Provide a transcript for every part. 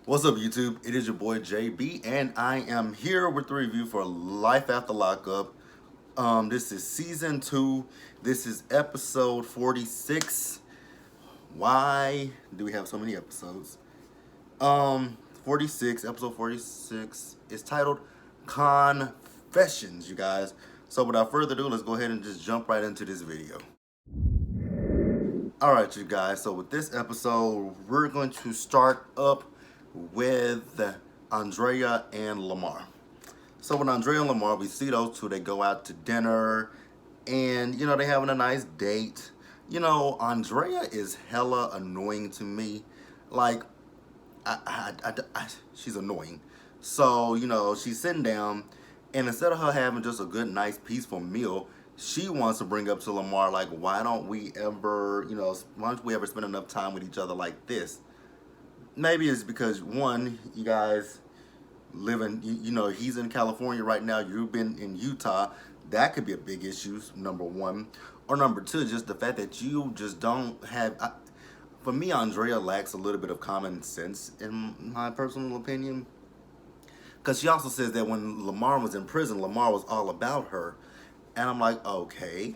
What's up, YouTube? It is your boy JB, and I am here with the review for Life After Lockup. This is season 2. This is episode 46. Why do we have so many episodes? 46, episode 46 is titled Con-fessions, you guys. So without further ado, let's go ahead and just jump right into this video. Alright, you guys, so with this episode, we're going to start up with Andrea and Lamar. So with Andrea and Lamar, we see those two, they go out to dinner, and, they having a nice date. Andrea is hella annoying to me. Like, she's annoying. So, she's sitting down, and instead of her having just a good, nice, peaceful meal, she wants to bring up to Lamar, like, why don't we ever spend enough time with each other like this? Maybe it's because, one, you guys live in, he's in California right now, you've been in Utah. That could be a big issue, number one. Or number two, just the fact that you just don't have, for me, Andrea lacks a little bit of common sense, in my personal opinion. Because she also says that when Lamar was in prison, Lamar was all about her. And I'm like, okay,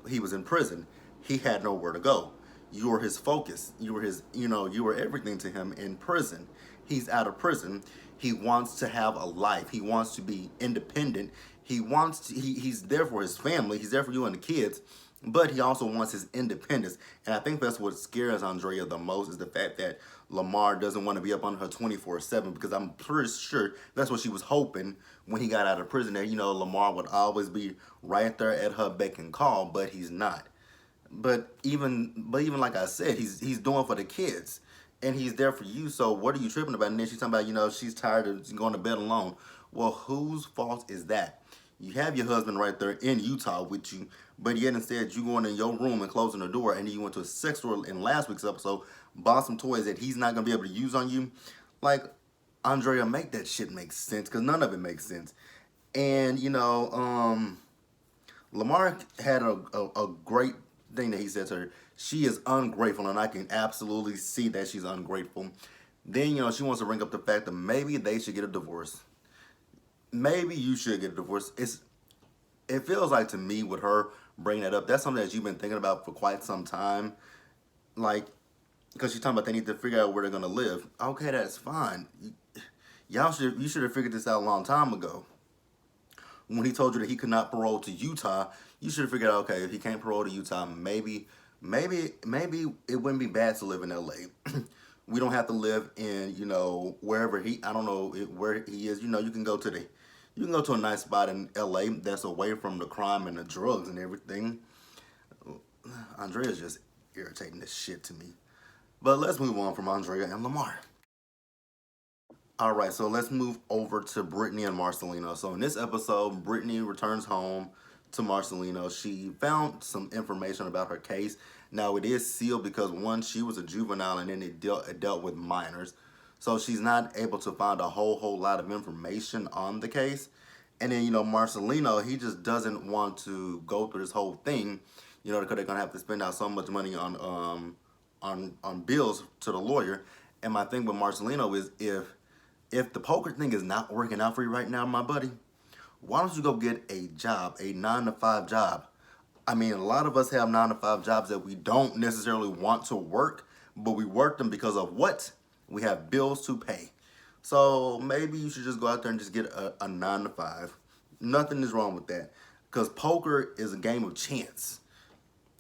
he was in prison. He had nowhere to go. You were his focus. You were his, you were everything to him in prison. He's out of prison. He wants to have a life. He wants to be independent. He's there for his family. He's there for you and the kids. But he also wants his independence. And I think that's what scares Andrea the most, is the fact that Lamar doesn't want to be up on her 24/7, because I'm pretty sure that's what she was hoping when he got out of prison, that, Lamar would always be right there at her beck and call, but he's not. But even like I said, he's doing for the kids, and he's there for you. So what are you tripping about? And then she's talking about, she's tired of going to bed alone. Well, whose fault is that? You have your husband right there in Utah with you, but yet instead you going in your room and closing the door, and then you went to a sex store in last week's episode, bought some toys that he's not gonna be able to use on you. Like, Andrea, make that shit make sense, because none of it makes sense. And Lamar had a great thing that he said to her. She is ungrateful, and I can absolutely see that she's ungrateful. Then, she wants to bring up the fact that maybe they should get a divorce. Maybe you should get a divorce. It feels like, to me, with her bringing that up, that's something that you've been thinking about for quite some time. Like, because she's talking about they need to figure out where they're going to live. Okay, that's fine. You should have figured this out a long time ago. When he told you that he could not parole to Utah, you should have figured out, okay, if he can't parole to Utah, maybe it wouldn't be bad to live in LA. We don't have to live in, wherever I don't know where he is. You can go to a nice spot in LA that's away from the crime and the drugs and everything. Andrea's just irritating this shit to me. But let's move on from Andrea and Lamar. Alright, so let's move over to Brittany and Marcelino. So in this episode, Brittany returns home to Marcelino. She found some information about her case. Now, it is sealed because, one, she was a juvenile, and then it dealt with minors. So she's not able to find a whole lot of information on the case. And then, Marcelino, he just doesn't want to go through this whole thing, because they're going to have to spend out so much money on bills to the lawyer. And my thing with Marcelino is, if the poker thing is not working out for you right now, my buddy, why don't you go get a job, a 9-to-5 job? I mean, a lot of us have 9-to-5 jobs that we don't necessarily want to work, but we work them because of what? We have bills to pay. So maybe you should just go out there and just get a 9-to-5. Nothing is wrong with that, because poker is a game of chance.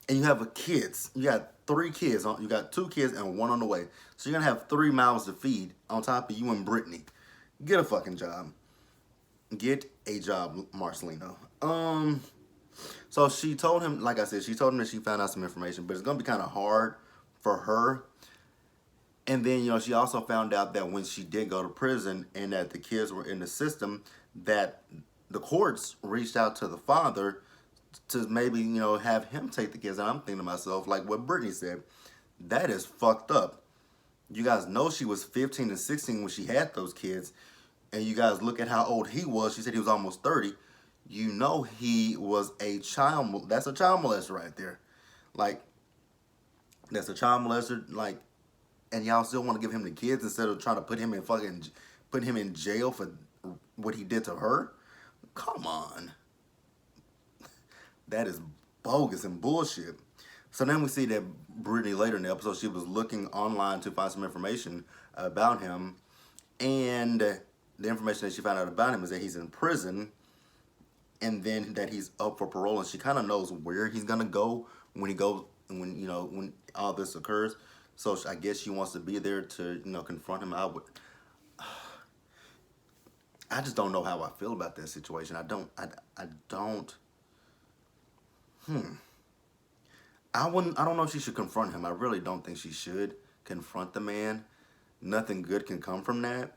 And you have kids. You got 3 kids. You got 2 kids and 1 on the way. So you're going to have 3 mouths to feed on top of you and Brittany. Get a fucking job. Get a job, Marcelino. So she told him, like I said, she told him that she found out some information, but it's going to be kind of hard for her. And then, she also found out that when she did go to prison and that the kids were in the system, that the courts reached out to the father to maybe, have him take the kids. And I'm thinking to myself, like what Brittany said, that is fucked up. You guys know she was 15 and 16 when she had those kids. And you guys look at how old he was. She said he was almost 30. He was a child. That's a child molester right there. Like, that's a child molester. Like, and y'all still want to give him the kids instead of trying to put him in jail for what he did to her? Come on. That is bogus and bullshit. So then we see that Brittany later in the episode, she was looking online to find some information about him. And the information that she found out about him is that he's in prison and then that he's up for parole. And she kind of knows where he's going to go when all this occurs. So I guess she wants to be there to, confront him. I just don't know how I feel about that situation. I don't. I don't know if she should confront him. I really don't think she should confront the man. Nothing good can come from that.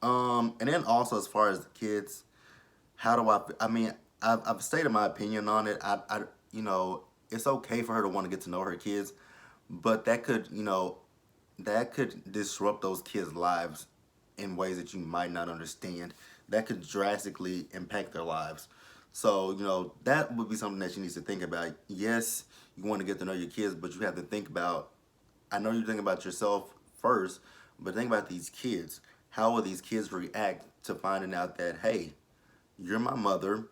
And then also as far as the kids, how do I mean, I've stated my opinion on it. It's okay for her to want to get to know her kids, but that could disrupt those kids' lives in ways that you might not understand. That could drastically impact their lives. So, that would be something that she needs to think about. Yes, you want to get to know your kids, but you have to think about, I know you think about yourself first, but think about these kids. How will these kids react to finding out that, hey, you're my mother,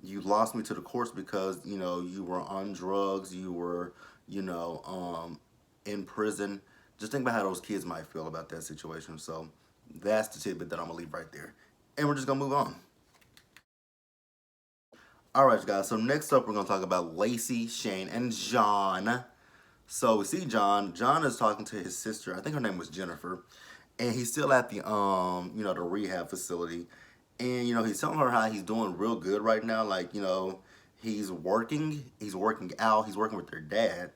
you lost me to the course because, you were on drugs, you were, in prison. Just think about how those kids might feel about that situation. So that's the tidbit that I'm going to leave right there. And we're just going to move on. Alright, guys, so next up we're going to talk about Lacey, Shane, and John. So we see John. John is talking to his sister. I think her name was Jennifer. And he's still at the, the rehab facility. And, he's telling her how he's doing real good right now. Like, he's working out, he's working with their dad.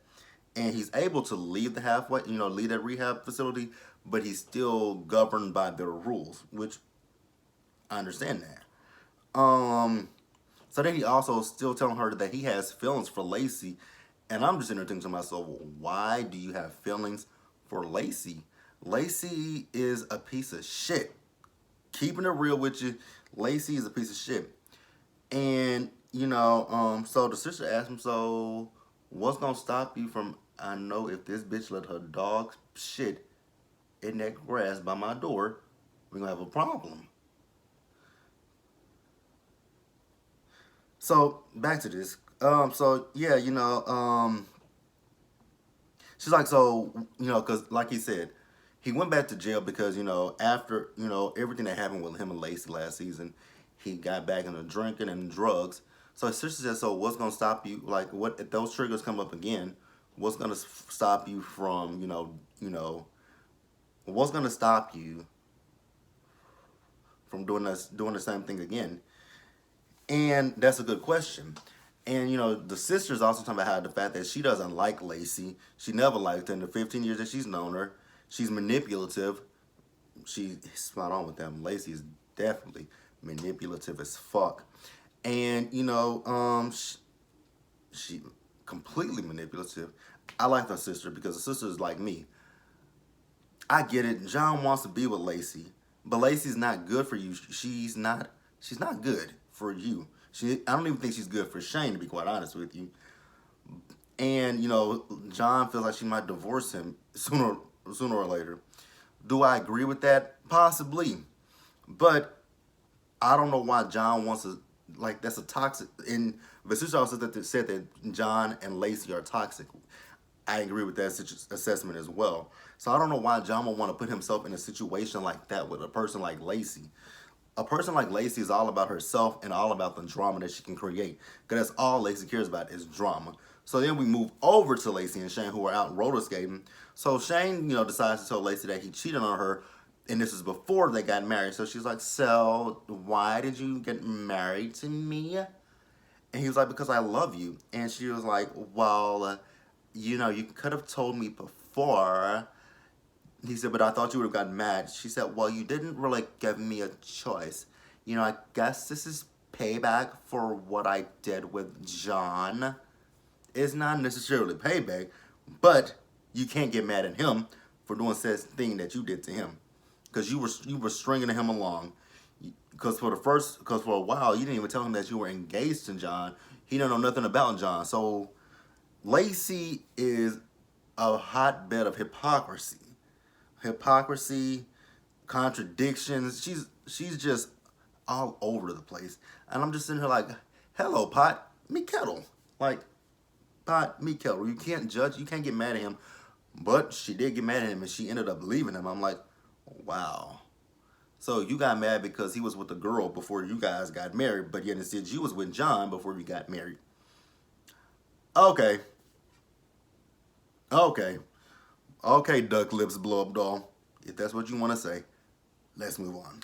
And he's able to leave leave that rehab facility, but he's still governed by their rules, which I understand that. So then he also still telling her that he has feelings for Lacey. And I'm just sitting there thinking to myself, why do you have feelings for Lacey? Lacey is a piece of shit. Keeping it real with you, Lacey is a piece of shit. And, so the sister asked him, so what's going to stop you from, I know if this bitch let her dog shit in that grass by my door, we're going to have a problem. So, back to this. She's like, because like he said, he went back to jail because, after, everything that happened with him and Lacey last season, he got back into drinking and drugs. So his sister said, so what's going to stop you? Like, what if those triggers come up again? What's going to stop you from, what's going to stop you from doing the same thing again? And that's a good question. And, the sister's also talking about how the fact that she doesn't like Lacey. She never liked her in the 15 years that she's known her. She's manipulative. She's spot on with them. Lacey is definitely manipulative as fuck. And, she completely manipulative. I like her sister because the sister is like me. I get it. John wants to be with Lacey, but Lacey's not good for you. She's not good for you. I don't even think she's good for Shane, to be quite honest with you. And, John feels like she might divorce him sooner or later. Do I agree with that? Possibly. But I don't know why John wants to, that's a toxic, and the sister also said that John and Lacey are toxic. I agree with that assessment as well. So I don't know why John would want to put himself in a situation like that with a person like Lacey. A person like Lacey is all about herself and all about the drama that she can create. Because that's all Lacey cares about is drama. So then we move over to Lacey and Shane, who are out roller skating. So Shane, decides to tell Lacey that he cheated on her. And this is before they got married. So she's like, so why did you get married to me? And he was like, because I love you. And she was like, well, you could have told me before. He said, but I thought you would have gotten mad. She said, well, you didn't really give me a choice. I guess this is payback for what I did with John. It's not necessarily payback, but you can't get mad at him for doing said thing that you did to him. Because you were stringing him along. Because for a while, you didn't even tell him that you were engaged to John. He didn't know nothing about John. So Lacey is a hotbed of hypocrisy. hypocrisy, contradictions. She's just all over the place. And I'm just sitting here like, hello, pot, me kettle. Like, pot, me kettle. You can't judge, you can't get mad at him. But she did get mad at him and she ended up leaving him. I'm like, wow. So you got mad because he was with the girl before you guys got married, but yet instead you was with John before you got married. Okay. Okay. Okay, duck lips, blow up doll. If that's what you want to say, let's move on.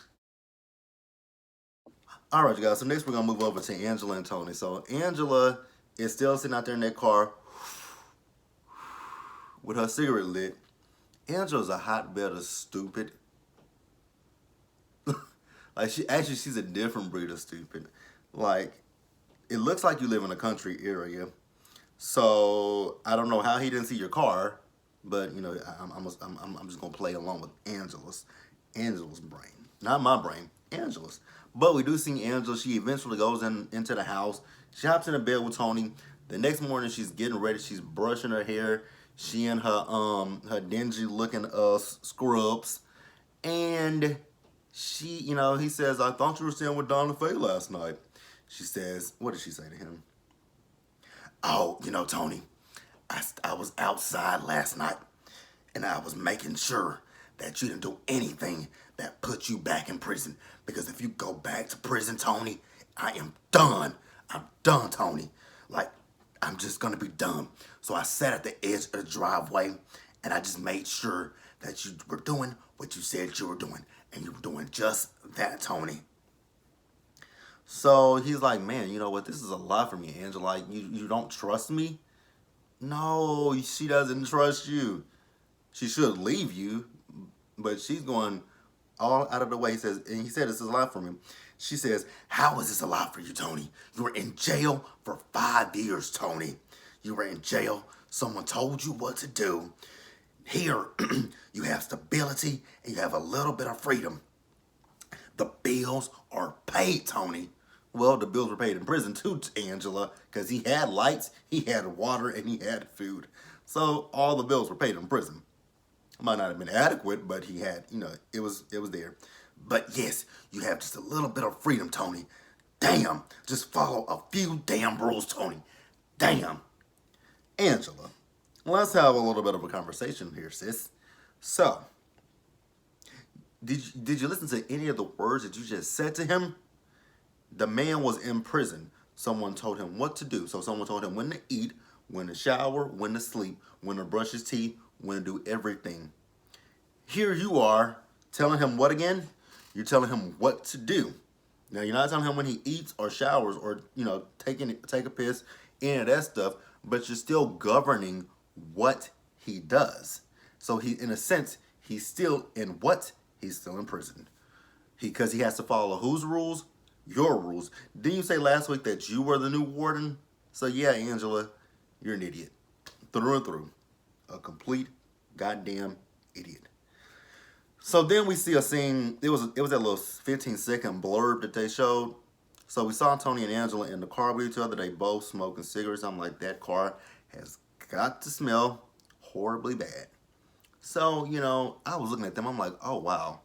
All right, you guys. So next we're gonna move over to Angela and Tony. So Angela is still sitting out there in that car with her cigarette lit. Angela's a hotbed of stupid. Like she's a different breed of stupid. Like it looks like you live in a country area. So I don't know how he didn't see your car, but you know I'm just gonna play along with Angela's brain, not my brain, Angela's. But we do see Angela. She eventually goes into the house. She hops in the bed with Tony. The next morning she's getting ready. She's brushing her hair. She and her dingy looking scrubs, and she he says, "I thought you were staying with Donna Faye last night." She says, what did she say to him? Oh, Tony, I was outside last night and I was making sure that you didn't do anything that put you back in prison. Because if you go back to prison, Tony, I am done. I'm done, Tony. Like, I'm just going to be done. So I sat at the edge of the driveway and I just made sure that you were doing what you said you were doing. And you were doing just that, Tony. So he's like, man, you know what? This is a lot for me, Angela. Like, you don't trust me? No, she doesn't trust you. She should leave you, but she's going all out of the way. He says, and he said this is a lot for me. She says, how is this a lot for you, Tony? You were in jail for 5 years, Tony. You were in jail. Someone told you what to do. Here, you have stability and you have a little bit of freedom. The bills are paid, Tony. Well, the bills were paid in prison too, Angela, because he had lights, he had water, and he had food. So all the bills were paid in prison. Might not have been adequate, but he had, it was there. But yes, you have just a little bit of freedom, Tony. Damn, just follow a few damn rules, Tony. Damn. Angela, let's have a little bit of a conversation here, sis. So, did you listen to any of the words that you just said to him? The man was in prison. Someone told him what to do. So someone told him when to eat, when to shower, when to sleep, when to brush his teeth, when to do everything. Here you are telling him what again? You're telling him what to do. Now, you're not telling him when he eats or showers or, take a piss, any of that stuff, but you're still governing what he does. So he, in a sense, he's still in what? He's still in prison. Because he has to follow whose rules? Your rules. Didn't you say last week that you were the new warden? So yeah, Angela, you're an idiot. Through and through. A complete goddamn idiot. So then we see a scene, it was that little 15-second blurb that they showed. So we saw Tony and Angela in the car with each other. They both smoking cigarettes. I'm like, that car has got to smell horribly bad. So, I was looking at them. I'm like, oh, wow.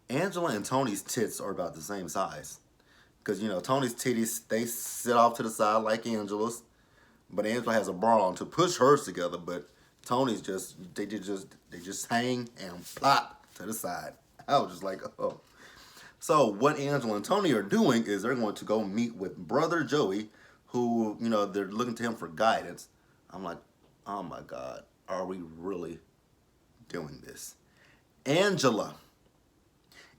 Angela and Tony's tits are about the same size. Because, Tony's titties, they sit off to the side like Angela's. But Angela has a bra on to push hers together. But Tony's they just hang and plop to the side. I was just like, oh. So what Angela and Tony are doing is they're going to go meet with Brother Joey, who, they're looking to him for guidance. I'm like, oh my God, are we really doing this? Angela,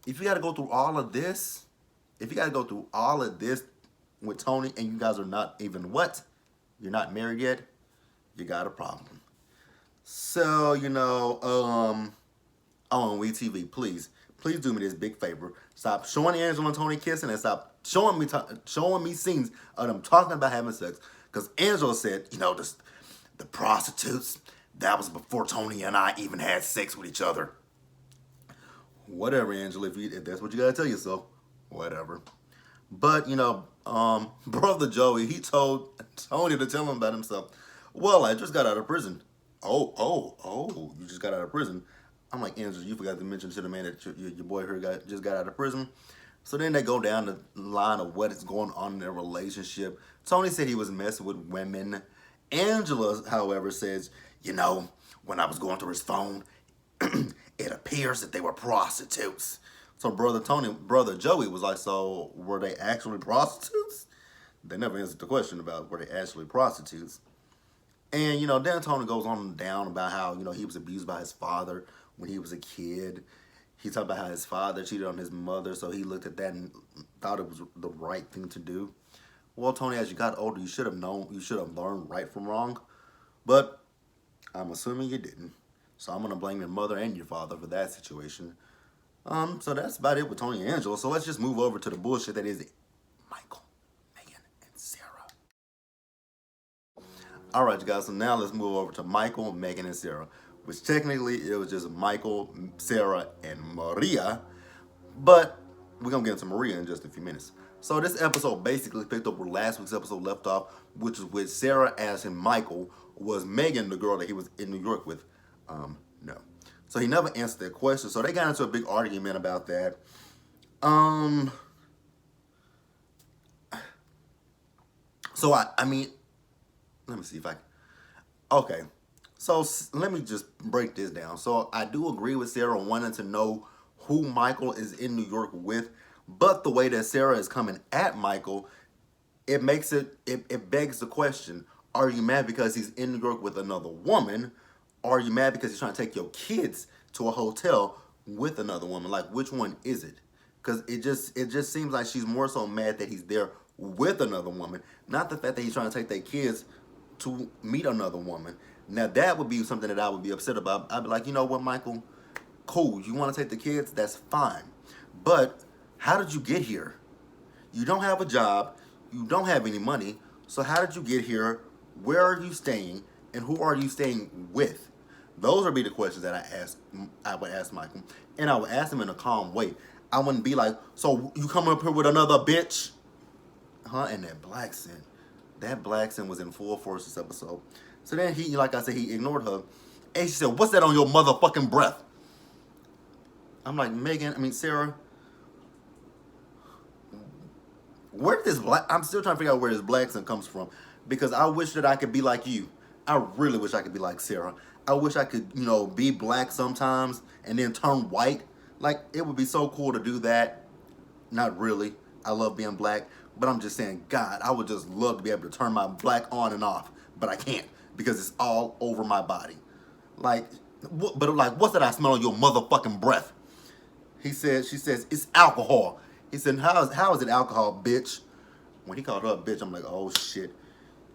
if you got to go through all of this, with Tony and you guys are not even what? You're not married yet? You got a problem. So, on WeTV, please do me this big favor. Stop showing Angela and Tony kissing and stop showing me scenes of them talking about having sex. Because Angela said, the prostitutes, that was before Tony and I even had sex with each other. Whatever, Angela, if that's what you gotta tell yourself, whatever. But, Brother Joey, he told Tony to tell him about himself. Well, I just got out of prison. Oh, you just got out of prison. I'm like, Angela, you forgot to mention to the man that your boy here just got out of prison. So then they go down the line of what is going on in their relationship. Tony said he was messing with women. Angela, however, says, when I was going through his phone, it appears that they were prostitutes. So brother Joey was like, so were they actually prostitutes? They never answered the question about were they actually prostitutes. And, then Tony goes on and down about how, he was abused by his father when he was a kid. He talked about how his father cheated on his mother, so he looked at that and thought it was the right thing to do. Well, Tony, as you got older, you should have learned right from wrong. But I'm assuming you didn't. So I'm going to blame your mother and your father for that situation. So that's about it with Tony and Angela. So let's just move over to the bullshit that is Michael, Megan, and Sarah. All right, you guys. So now let's move over to Michael, Megan, and Sarah. Which technically it was just Michael, Sarah, and Maria. But we're going to get into Maria in just a few minutes. So this episode basically picked up where last week's episode left off, which was with Sarah asking Michael, was Megan the girl that he was in New York with? No. So he never answered that question. So they got into a big argument about that. So I mean, let me see if I can. Okay. So let me just break this down. So I do agree with Sarah wanting to know who Michael is in New York with, but the way that Sarah is coming at Michael, it begs the question, are you mad because he's in New York with another woman? Or are you mad because he's trying to take your kids to a hotel with another woman? Like, which one is it? Because it just seems like she's more so mad that he's there with another woman, not the fact that he's trying to take their kids to meet another woman. Now, that would be something that I would be upset about. I'd be like, you know what, Michael? Cool. You want to take the kids? That's fine. But how did you get here? You don't have a job. You don't have any money. So how did you get here? Where are you staying? And who are you staying with? Those would be the questions that I would ask Michael. And I would ask him in a calm way. I wouldn't be like, so you coming up here with another bitch? And that black scent. That black scent was in full force this episode. So then he, like I said, he ignored her. And she said, what's that on your motherfucking breath? I'm like, Sarah, where did this I'm still trying to figure out where this black scent comes from. Because I wish that I could be like you. I really wish I could be like Sarah. I wish I could, be black sometimes and then turn white. Like, it would be so cool to do that. Not really. I love being black. But I'm just saying, God, I would just love to be able to turn my black on and off. But I can't because it's all over my body. What's that I smell on your motherfucking breath? She says, it's alcohol. He said, how is it alcohol, bitch? When he called her a bitch, I'm like, oh, shit.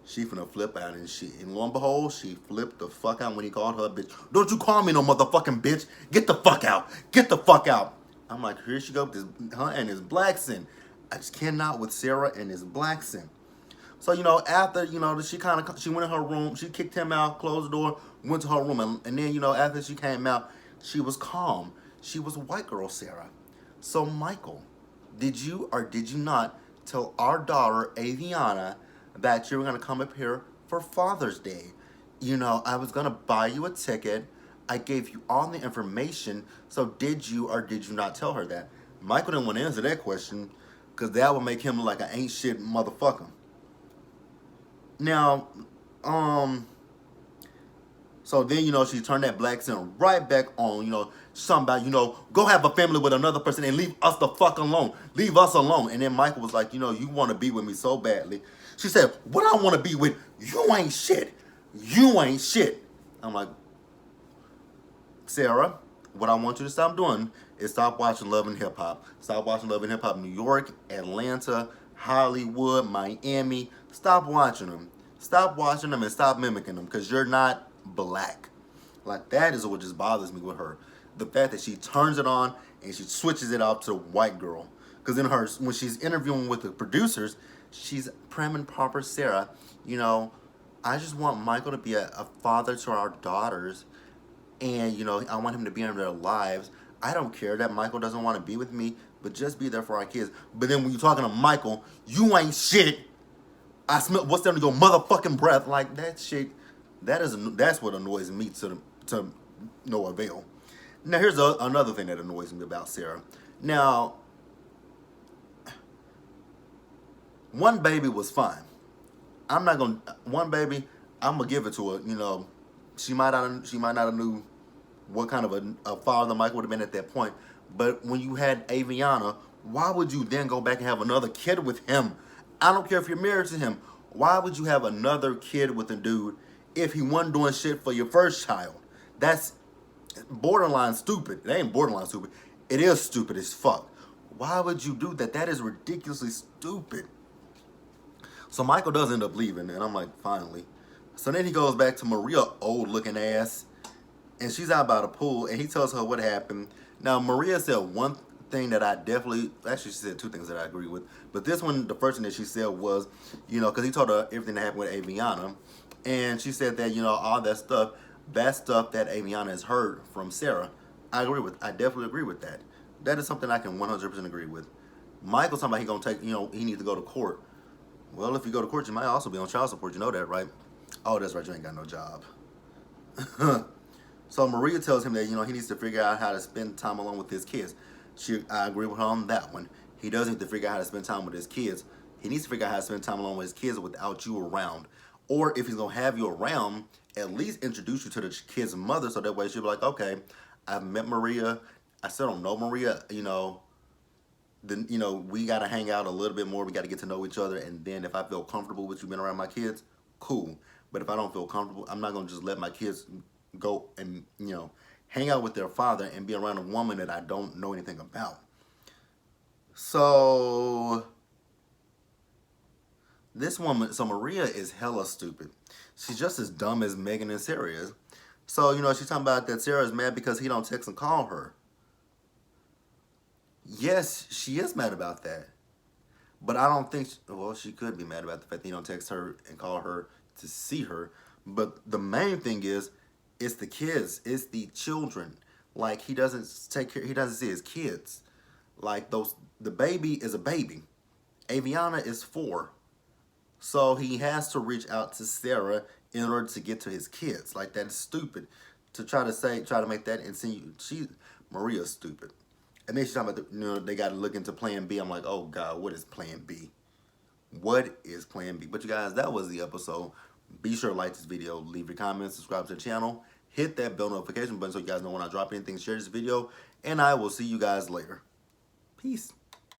She finna flip out, and lo and behold, she flipped the fuck out when he called her a bitch. Don't you call me no motherfucking bitch. Get the fuck out. Get the fuck out. I'm like, here she go with this, her and his black sin. I just cannot with Sarah and his black sin. So, after, she went in her room, she kicked him out, closed the door, went to her room, and then, after she came out, she was calm. She was white girl Sarah. So, Michael, did you or did you not tell our daughter, Aviana, that you were going to come up here for Father's Day? I was going to buy you a ticket. I gave you all the information. So did you or did you not tell her that? Michael didn't want to answer that question because that would make him look like an ain't shit motherfucker. Now, so then, she turned that black scent right back on, somebody, go have a family with another person and leave us the fuck alone. Leave us alone. And then Michael was like, you want to be with me so badly. She said, what I want to be with, you ain't shit. You ain't shit. I'm like, Sarah, what I want you to stop doing is stop watching Love and Hip Hop. Stop watching Love and Hip Hop New York, Atlanta, Hollywood, Miami. Stop watching them. Stop watching them and stop mimicking them because you're not black. Like, that is what just bothers me with her. The fact that she turns it on and she switches it off to white girl. Because when she's interviewing with the producers, she's prim and proper Sarah. I just want Michael to be a father to our daughters. And, I want him to be in their lives. I don't care that Michael doesn't want to be with me, but just be there for our kids. But then when you're talking to Michael, you ain't shit. I smell what's under your motherfucking breath. Like, that shit, that's what annoys me to no avail. Now, here's another thing that annoys me about Sarah. Now, one baby was fine. I'm not gonna one baby. I'm gonna give it to her. You know, she might not have knew what kind of a father Mike would have been at that point. But when you had Aviana, why would you then go back and have another kid with him? I don't care if you're married to him. Why would you have another kid with a dude if he wasn't doing shit for your first child? That's borderline stupid. It ain't borderline stupid. It is stupid as fuck. Why would you do that? That is ridiculously stupid. So Michael does end up leaving, and I'm like, finally. So then he goes back to Maria, old looking ass, and she's out by the pool, and he tells her what happened. Now, Maria said one thing that I definitely, actually, she said two things that I agree with, but this one, the first thing that she said was, you know, because he told her everything that happened with Aviana, and she said that, you know, all that stuff that Aviana has heard from Sarah. I definitely agree with that. That is something I can 100% agree with. Michael's talking about he gonna take, you know, he needs to go to court. Well, if you go to court, you might also be on child support. You know that, right? Oh, that's right. You ain't got no job. So Maria tells him that, you know, he needs to figure out how to spend time alone with his kids. I agree with her on that one. He does need to figure out how to spend time with his kids. He needs to figure out how to spend time alone with his kids without you around. Or if he's going to have you around, at least introduce you to the kid's mother so that way she'll be like, okay, I've met Maria. I still don't know Maria, you know. Then, you know, we got to hang out a little bit more. We got to get to know each other. And then if I feel comfortable with you being around my kids, cool. But if I don't feel comfortable, I'm not going to just let my kids go and, you know, hang out with their father and be around a woman that I don't know anything about. So this woman, so Maria is hella stupid. She's just as dumb as Megan and Sarah is. So, you know, she's talking about that Sarah is mad because he don't text and call her. Yes, she is mad about that. But I don't think, well, she could be mad about the fact that he don't text her and call her to see her. But the main thing is, it's the kids, it's the children. Like, he doesn't take care, he doesn't see his kids. Like, the baby is a baby. Aviana is 4. So he has to reach out to Sarah in order to get to his kids. Like, that is stupid. To try to make that insinuate. Maria's stupid. And then she's talking about, you know, they got to look into plan B. I'm like, oh, God, what is plan B? What is plan B? But you guys, that was the episode. Be sure to like this video, leave your comments, subscribe to the channel, hit that bell notification button so you guys know when I drop anything, share this video, and I will see you guys later. Peace.